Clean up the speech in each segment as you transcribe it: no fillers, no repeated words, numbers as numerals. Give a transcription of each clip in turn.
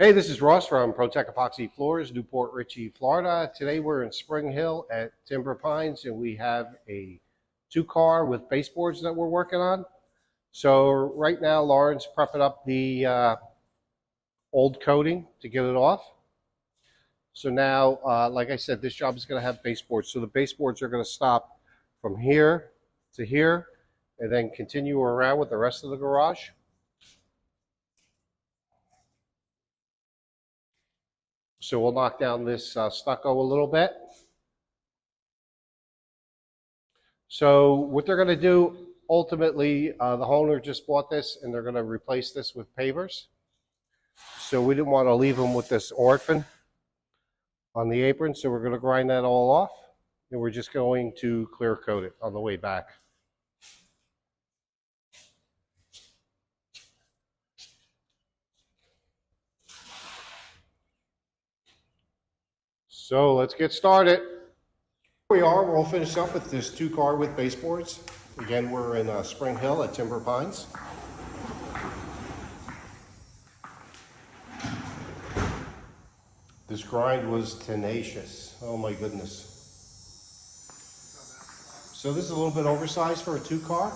Hey, this is Ross from ProTech Epoxy Floors, Newport Richey, Florida. Today we're in Spring Hill at Timber Pines and we have a 2-car with baseboards that we're working on. So right now Lauren's prepping up the old coating to get it off. So now, like I said, this job is going to have baseboards. So the baseboards are going to stop from here to here and then continue around with the rest of the garage. So we'll knock down this stucco a little bit. So what they're going to do, ultimately, the homeowner just bought this and they're going to replace this with pavers. So we didn't want to leave them with this orphan on the apron, so we're going to grind that all off. And we're just going to clear coat it on the way back. So let's get started. Here we are, we're all finished up with this 2-car with baseboards. Again, we're in Spring Hill at Timber Pines. This grind was tenacious. Oh my goodness. So this is a little bit oversized for a 2-car.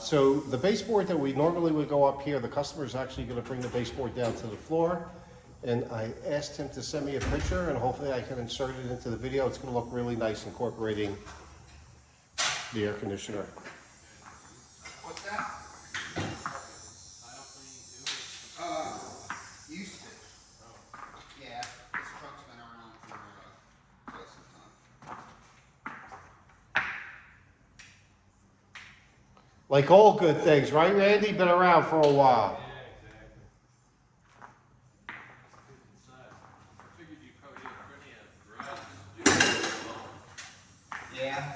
So the baseboard that we normally would go up here, the customer is actually going to bring the baseboard down to the floor. And I asked him to send me a picture and hopefully I can insert it into the video. It's going to look really nice incorporating the air conditioner. What's that? Used to. Oh. Yeah, this truck's been around for quite some time. Like all good things, right, Randy? Been around for a while. Yeah.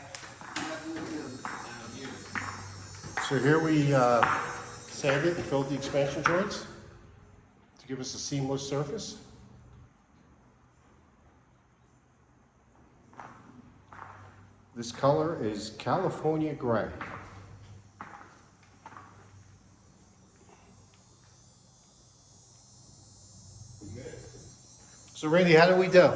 So here we sanded and filled the expansion joints to give us a seamless surface. This color is California Gray. So Randy, how did we do?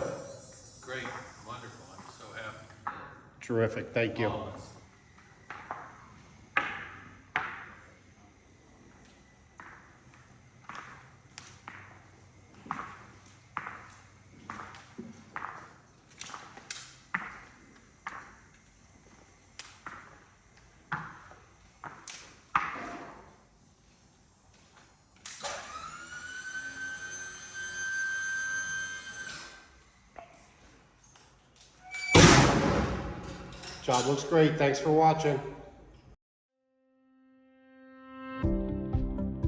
Great, wonderful, I'm so happy. Terrific, thank you. Always. Job looks great, thanks for watching.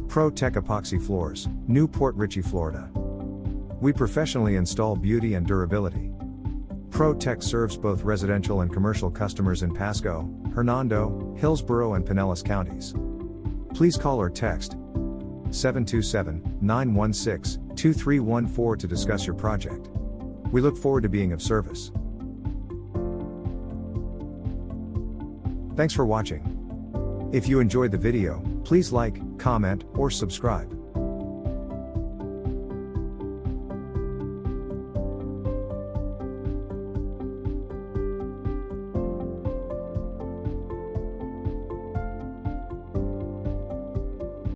ProTech Epoxy Floors, Newport Richey, Florida. We professionally install beauty and durability. ProTech serves both residential and commercial customers in Pasco, Hernando, Hillsborough and Pinellas counties. Please call or text 727-916-2314 to discuss your project. We look forward to being of service. Thanks for watching. If you enjoyed the video, please like, comment, or subscribe.